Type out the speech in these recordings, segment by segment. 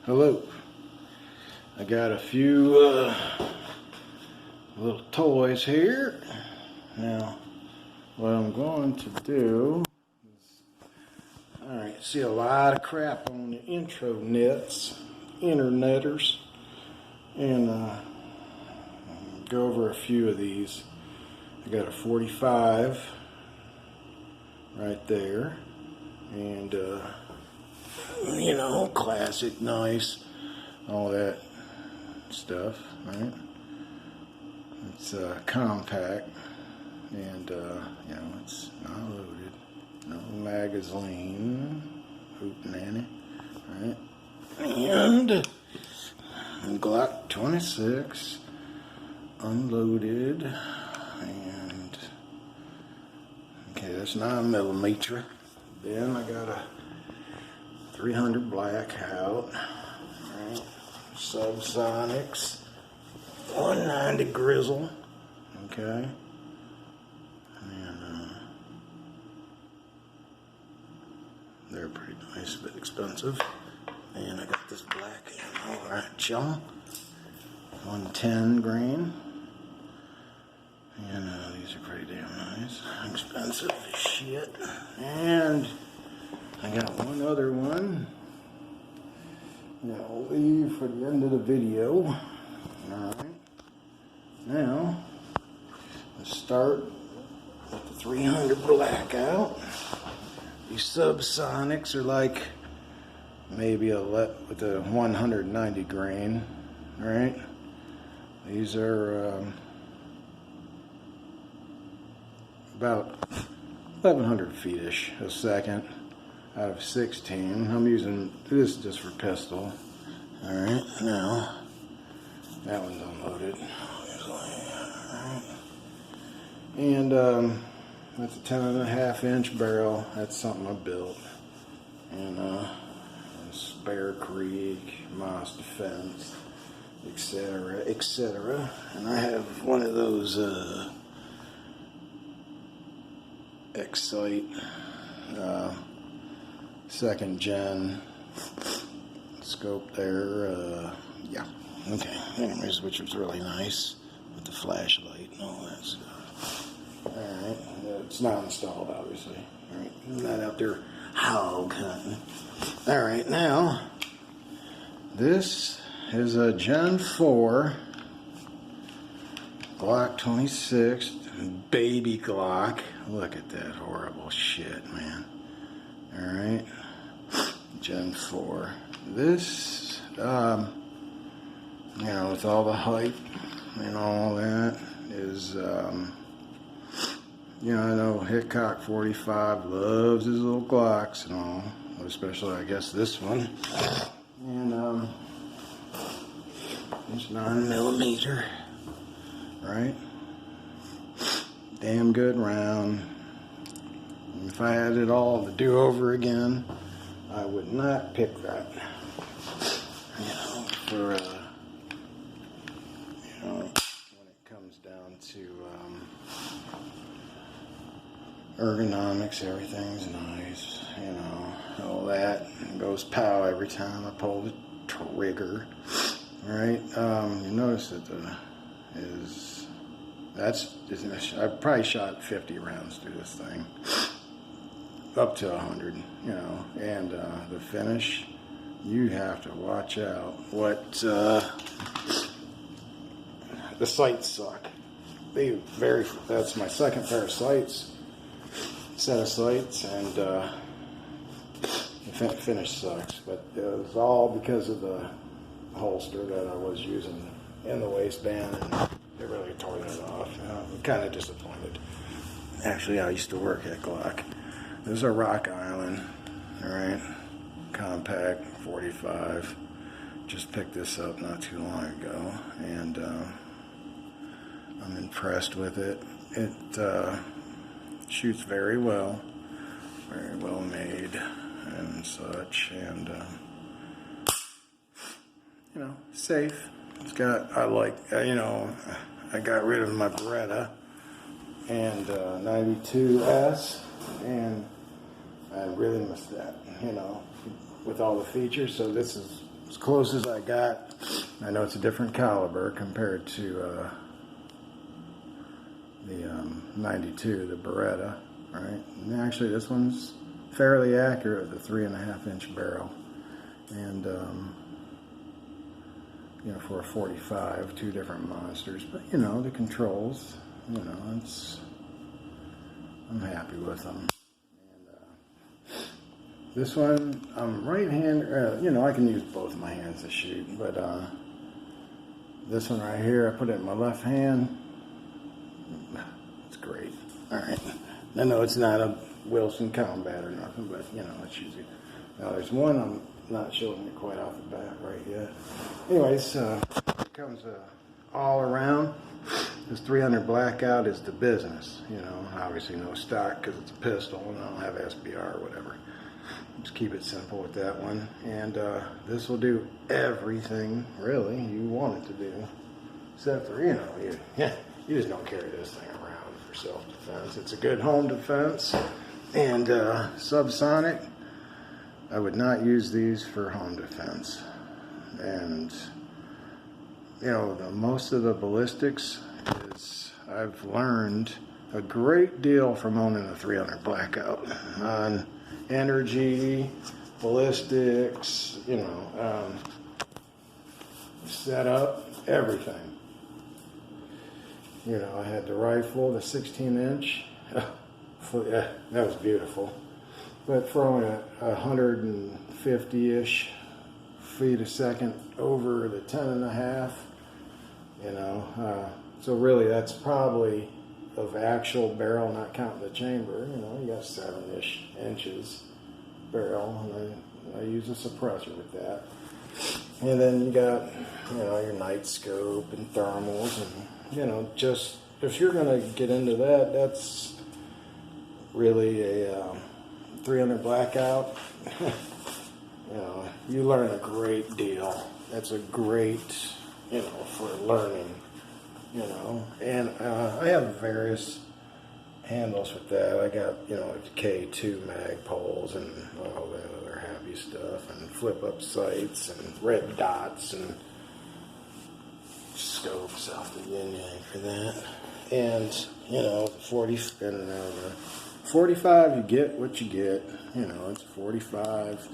Hello. I got a few little toys here. Now, what I'm going to do is, alright, see a lot of crap on the interneters, and go over a few of these. I got a 45 right there, and you know, classic, nice, all that stuff, right? It's compact, and you know, it's not loaded, no magazine, hootenanny, right? And Glock 26, unloaded, and okay, that's 9mm. Then I got a 300 blackout, right? Subsonics, 190 grizzle, okay, and they're pretty nice, but expensive. And I got this black ammo, right, chillin', 110 grain, and these are pretty damn nice, expensive as shit. And I got one other one that I'll leave for the end of the video. Alright. Now, let's start with the 300 blackout. These subsonics are like maybe with a 190 grain. Right? These are about 1,100 feet-ish a second. Out of 16. I'm using this just for pistol. Alright, now that one's unloaded. Alright. And that's a 10.5-inch barrel. That's something I built. And Bear Creek, Moss Defense, etc., etc. And I have one of those Excite second gen scope there, yeah, okay, anyways, which was really nice with the flashlight and all that stuff. Alright, it's not installed, obviously. Alright, I'm not out there hog hunting. Alright, now this is a Gen 4 Glock 26 baby Glock. Look at that horrible shit, man. Alright, Gen 4. This, you know, with all the hype and all that, is, you know, I know Hickok 45 loves his little Glocks and all, especially, I guess, this one. And, it's 9mm, right? Damn good round. If I had it all to do over again, I would not pick that. You know, for you know, when it comes down to ergonomics, everything's nice. You know, all that goes pow every time I pull the trigger. Right? You notice that I probably shot 50 rounds through this thing. Up to 100, you know, and the finish, you have to watch out. What the sights suck. That's my second pair of sights, set of sights, and the finish sucks. But it was all because of the holster that I was using in the waistband, and it really tore that off. I'm kind of disappointed. Actually, I used to work at Glock. This is a Rock Island, alright, compact 45. Just picked this up not too long ago, and I'm impressed with it. It shoots very well made and such, and you know, safe. It's got, you know, I got rid of my Beretta and 92S, and I really missed that, you know, with all the features. So this is as close as I got. I know it's a different caliber compared to the 92, the Beretta, right? And actually, this one's fairly accurate, the 3.5-inch barrel, and you know, for a 45, two different monsters. But you know, the controls, you know, I'm happy with them. And this one, I'm right-handed. You know, I can use both my hands to shoot, but this one right here, I put it in my left hand. It's great. All right. I know it's not a Wilson Combat or nothing, but you know, it's usually. Now there's one I'm not showing you quite off the bat right yet. Anyways, it comes all around. This 300 Blackout is the business. You know, obviously no stock because it's a pistol and I don't have SBR or whatever. Just keep it simple with that one. And this will do everything really you want it to do, except for, you know, you just don't carry this thing around for self-defense. It's a good home defense. And subsonic, I would not use these for home defense. And you know, most of the ballistics is, I've learned a great deal from owning a 300 Blackout on energy, ballistics, you know, setup, everything. You know, I had the rifle, the 16-inch. That was beautiful. But throwing at 150-ish feet a second over the 10.5, you know, so really that's probably of actual barrel, not counting the chamber. You know, you got 7-ish inches barrel, and I use a suppressor with that. And then you got, you know, your night scope and thermals, and you know, just if you're gonna get into that, that's really a 300 Blackout. You know, you learn a great deal. That's a great, you know, for learning, you know. And I have various handles with that. I got, you know, K2 mag poles and all that other happy stuff, and flip up sights and red dots and scopes off the yin yang for that. And, you know, the 45, you get what you get. You know, it's 45.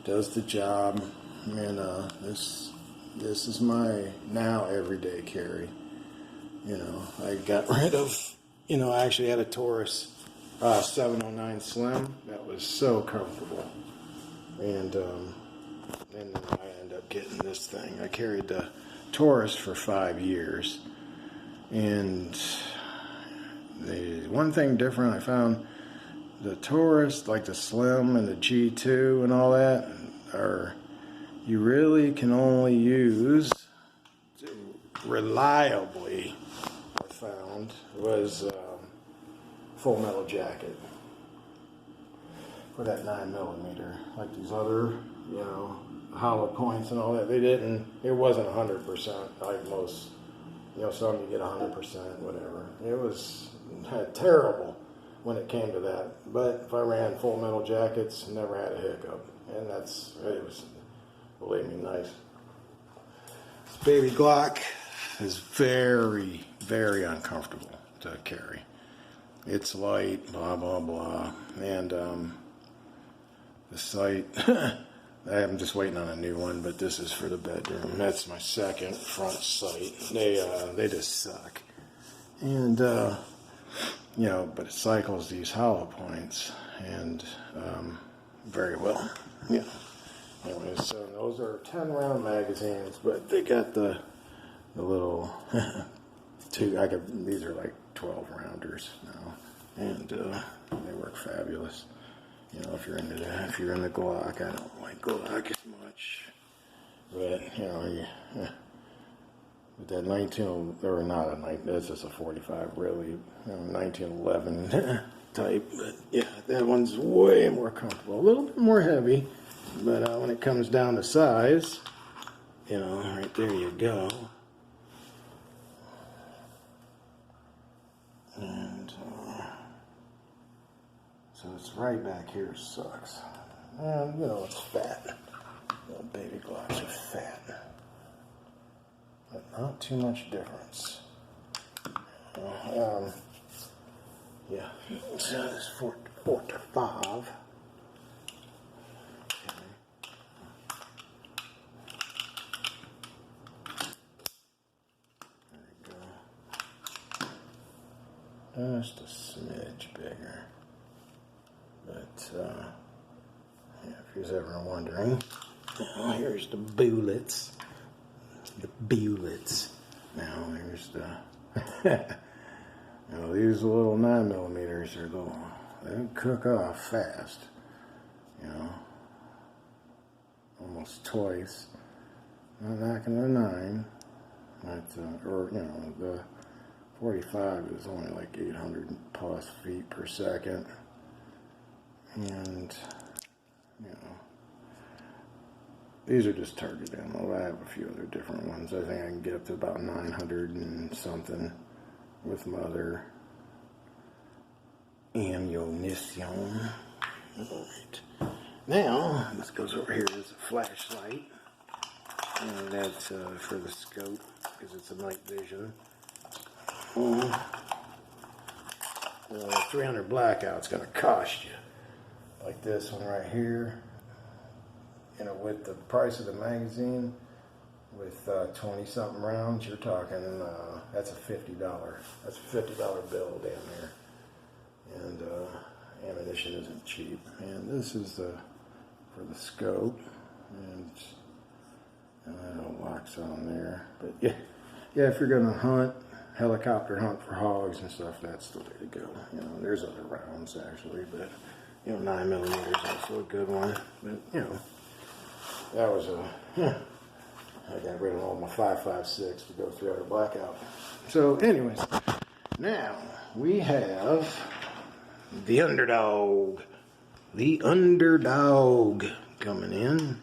Does the job, and this is my now everyday carry. You know, I got rid of, you know, I actually had a Taurus 709 Slim that was so comfortable, and then I ended up getting this thing. I carried the Taurus for 5 years, and the one thing different I found. The Taurus, like the Slim and the G2 and all that, you really can only use reliably, I found, was full metal jacket for that 9mm. Like these other, you know, hollow points and all that, it wasn't 100% like most, you know, some you get 100%, whatever. It was terrible when it came to that. But if I ran full metal jackets, never had a hiccup. And it was, believe me, nice. This baby Glock is very, very uncomfortable to carry. It's light, blah, blah, blah. And the sight, I'm just waiting on a new one, but this is for the bedroom. That's my second front sight. They just suck. And, you know, but it cycles these hollow points, and very well. Yeah. Anyways, so those are 10-round magazines, but they got the little these are like 12-rounders now, and they work fabulous. You know, if you're into that, if you're into Glock, I don't like Glock as much, but you know, with that 19, or not a 19, that's just a 45, really, you know, 1911 type, but yeah, that one's way more comfortable, a little bit more heavy, but when it comes down to size, you know, right there you go. And so it's right back here, sucks. And, you know, it's fat. Little baby Glocks are not too much difference. Yeah, so this 45. Just a smidge bigger, but yeah, if you're ever wondering, here's the bullets. Now here's the. These little 9mm are they cook off fast. Almost twice. Not knocking the 9, but or the 45 is only like 800 plus feet per second, and these are just target ammo. I have a few other different ones. I think I can get up to about 900 and something with my other ammunition. Alright, now this goes over here as a flashlight, and that's for the scope because it's a night vision. 300 blackout's gonna cost you. Like this one right here, with the price of the magazine, with 20 something rounds, you're talking, that's a $50. That's a $50 bill down there. And ammunition isn't cheap. And this is for the scope, and it locks on there. But yeah, if you're gonna hunt, helicopter hunt for hogs and stuff, that's the way to go. There's other rounds actually, but 9mm is also a good one. But that was I got rid of all my 5.56 to go 300 blackout. So anyways, now we have the underdog coming in,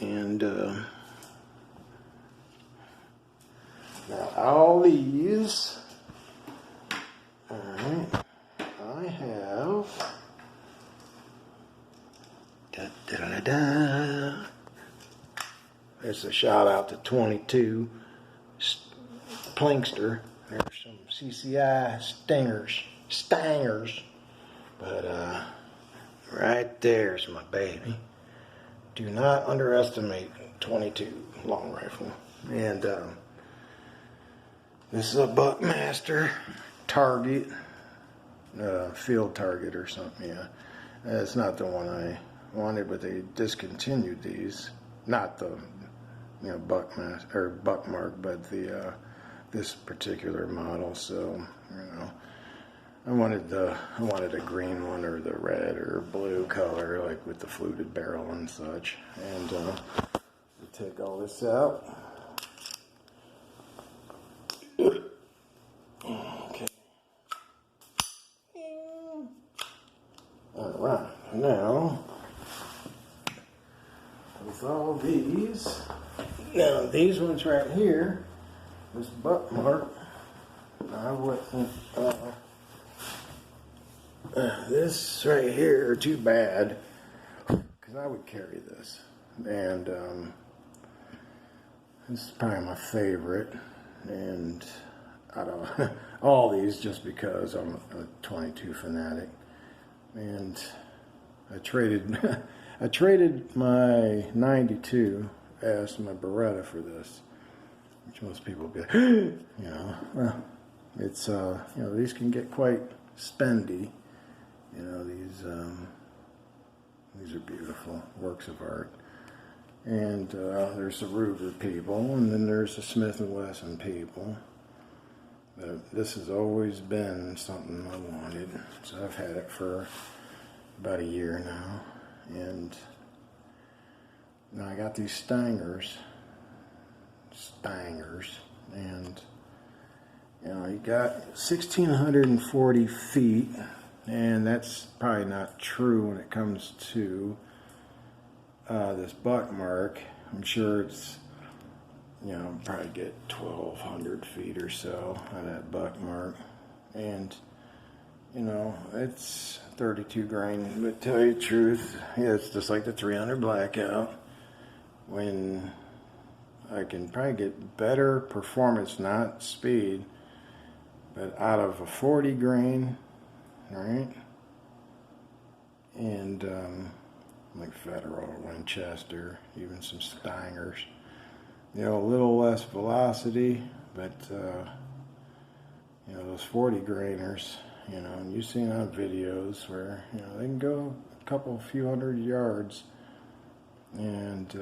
and now all these, alright, I have There's a shout out to 22 Plankster. There's some CCI stangers, but right there's my baby. Do not underestimate 22 long rifle. And this is a Buckmaster target, field target or something. Yeah, it's not the one I wanted, but they discontinued these. Not the Buckmaster or Buckmark, but the this particular model. So I wanted a green one or the red or blue color, like with the fluted barrel and such. And we take all this out. Okay. All right. Now, with all these, now these ones right here, this Buckmark, I wouldn't. This right here, too bad, because I would carry this, and this is probably my favorite, and I don't all these just because I'm a 22 fanatic, and I traded my 92 as my Beretta for this, which most people get, well, it's these can get quite spendy. These are beautiful works of art. And there's the Luger people, and then there's the Smith & Wesson people. But this has always been something I wanted, so I've had it for about a year now. And now I got these stangers, and you got 1,640 feet. And that's probably not true when it comes to this Buckmark. I'm sure it's, probably get 1,200 feet or so out of that Buckmark. And, it's 32 grain. But to tell you the truth, it's just like the 300 Blackout. When I can probably get better performance, not speed, but out of a 40 grain, right? And like Federal, Winchester, even some Stangers. You know, a little less velocity, but you know, those 40 grainers, you know, and you've seen on videos where, you know, they can go a few hundred yards, and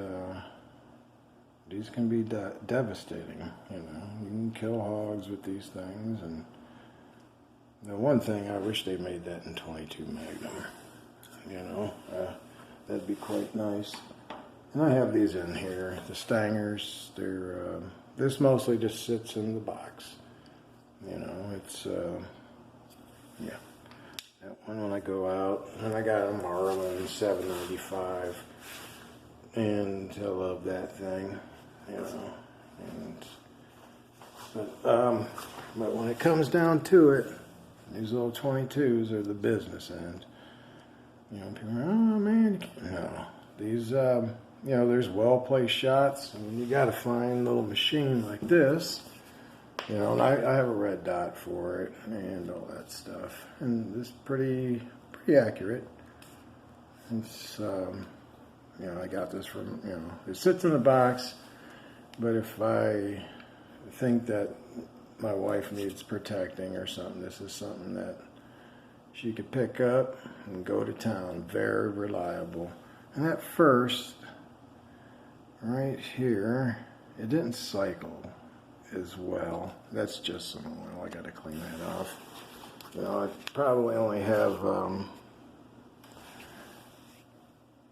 these can be devastating. You know, you can kill hogs with these things. And the one thing, I wish they made that in 22 Magnum. You know, that'd be quite nice. And I have these in here, the Stangers. They're this mostly just sits in the box. You know, it's yeah. That one when I go out, and I got a Marlin 795, and I love that thing. You know, but when it comes down to it, these little 22s are the business end. You know, people are, oh man, no, these, you know, there's well-placed shots, and you got to find a little machine like this, you know, and I have a red dot for it and all that stuff, and it's pretty accurate. It's, you know, I got this from, you know, it sits in the box. But if I think that my wife needs protecting or something, this is something that she could pick up and go to town. Very reliable. And at first, right here, it didn't cycle as well. That's just some oil. I got to clean that off. You know, I probably only have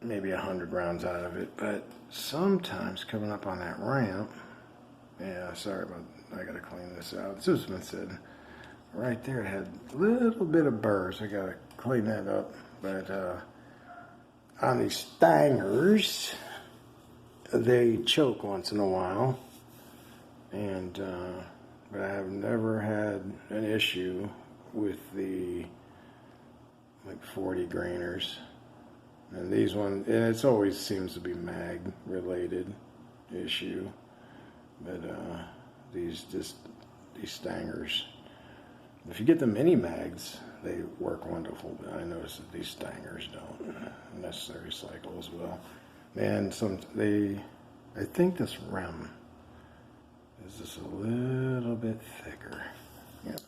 maybe 100 rounds out of it, but sometimes coming up on that ramp, yeah, sorry about, I gotta clean this out. This has been sitting right there. It had a little bit of burrs. I gotta clean that up. But on these Stangers, they choke once in a while, and but I have never had an issue with the like 40 grainers. And these ones, and it always seems to be mag related issue, but these Stangers, if you get the mini mags, they work wonderful. But I noticed that these Stangers don't necessarily cycle as well. And I think this rim is just a little bit thicker. Yeah.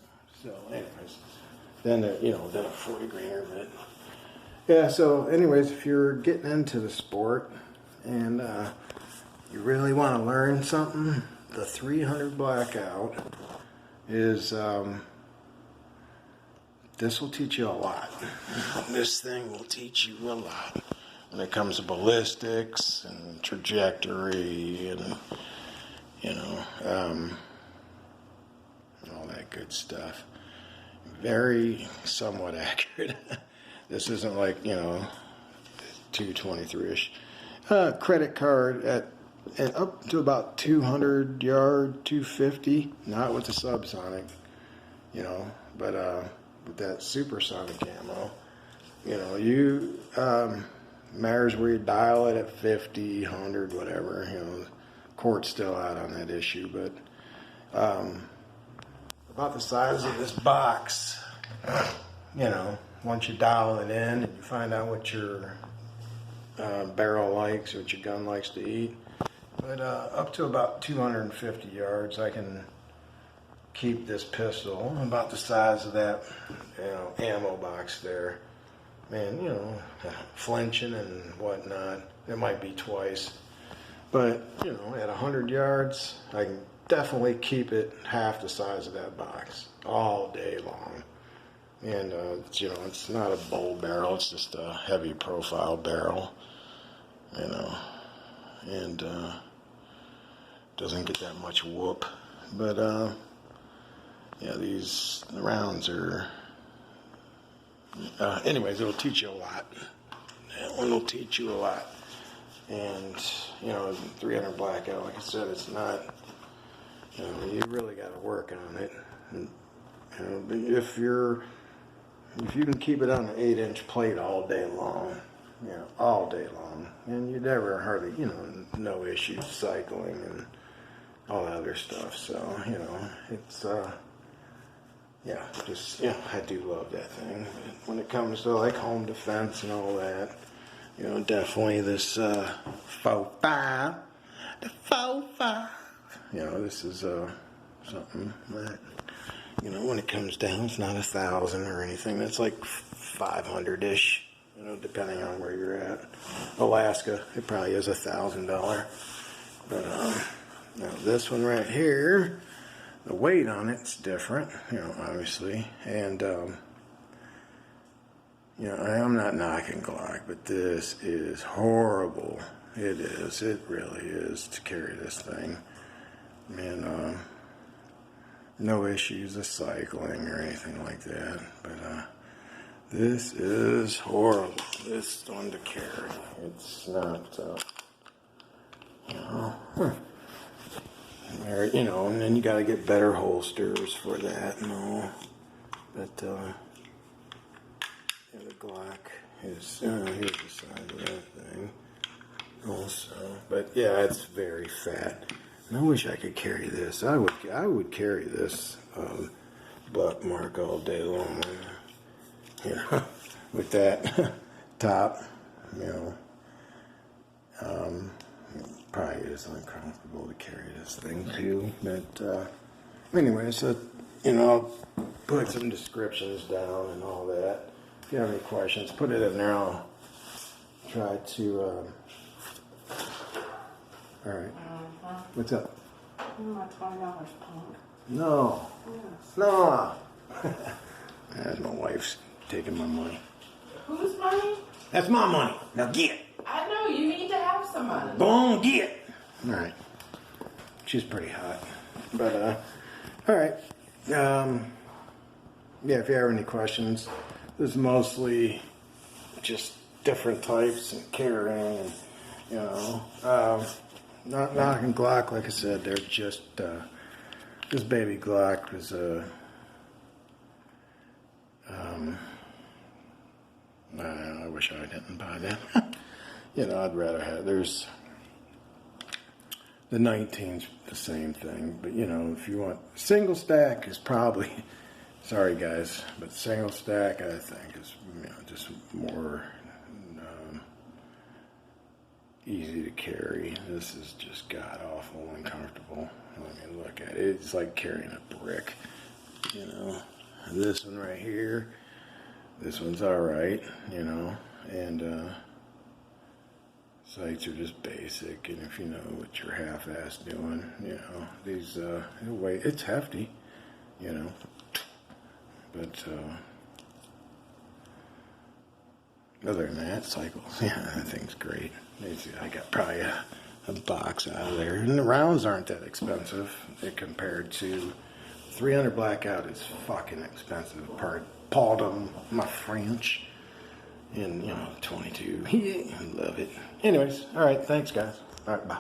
So, anyways, then then a 40 grainer bit. Yeah, so anyways, if you're getting into the sport and you really want to learn something, the 300 Blackout is, this will teach you a lot. This thing will teach you a lot when it comes to ballistics and trajectory and, and all that good stuff. Very somewhat accurate. This isn't like, 223-ish. Credit card at up to about 200 yard, 250, not with the subsonic, but with that supersonic ammo, matters where you dial it at 50, 100, whatever, court's still out on that issue, but about the size of this box, once you dial it in and you find out what your barrel likes, what your gun likes to eat. But up to about 250 yards, I can keep this pistol about the size of that, ammo box there. And, flinching and whatnot, it might be twice. But, at 100 yards, I can definitely keep it half the size of that box all day long. And, it's not a bowl barrel, it's just a heavy profile barrel, and doesn't get that much whoop. But, these rounds are, anyways, it'll teach you a lot. That one will teach you a lot. And, 300 Blackout, like I said, it's not, you really got to work on it. And, if you can keep it on an 8-inch plate all day long, you know, all day long. And you never hardly, you know, no issues cycling and all that other stuff. So, you know, it's, yeah, just, yeah, I do love that thing. But when it comes to like home defense and all that, you know, definitely this 45, the 45. You know, this is something that, you know, when it comes down, it's not 1,000 or anything. That's like 500-ish, you know, depending on where you're at. Alaska, it probably is $1,000. But now this one right here, the weight on it's different, you know, obviously. And, you know, I'm not knocking Glock, but this is horrible. It is. It really is to carry this thing. And, no issues of cycling or anything like that. But, this is horrible. This one to carry. It's not, you know, you know, and then you got to get better holsters for that and all. But yeah, the Glock is, here's the size of that thing also. But yeah, it's very fat. And I wish I could carry this. I would carry this Buckmark all day long. You know, with that top, you know. Probably is uncomfortable to carry this thing too, but anyway, so, you know, I'll put some descriptions down and all that. If you have any questions, put it in there. I'll try to, alright. What's up? My $20 punk. No. Yes. No. That's my wife's taking my money. Whose money? That's my money. Now get. I know, you need to have some money. Go on, get. All right. She's pretty hot. But, all right. Yeah, if you have any questions, this is mostly just different types and carrying and, you know, not knocking Glock, like I said, they're just, this baby Glock was, I wish I didn't buy that. You know, I'd rather have, there's, the 19's the same thing, but you know, if you want, single stack is probably, sorry guys, but single stack I think is, you know, just more easy to carry. This is just god awful uncomfortable. I mean, look at it, it's like carrying a brick, you know. This one right here, this one's alright, you know, and sights are just basic, and if you know what you're half-ass doing, you know, these, weight, it's hefty, you know, but, other than that, cycles, yeah, that thing's great. I got probably a box out of there, and the rounds aren't that expensive compared to 300 blackout is fucking expensive. Pardon my French. And, you know, 22. Yeah, I love it. Anyways, all right. Thanks, guys. All right, bye.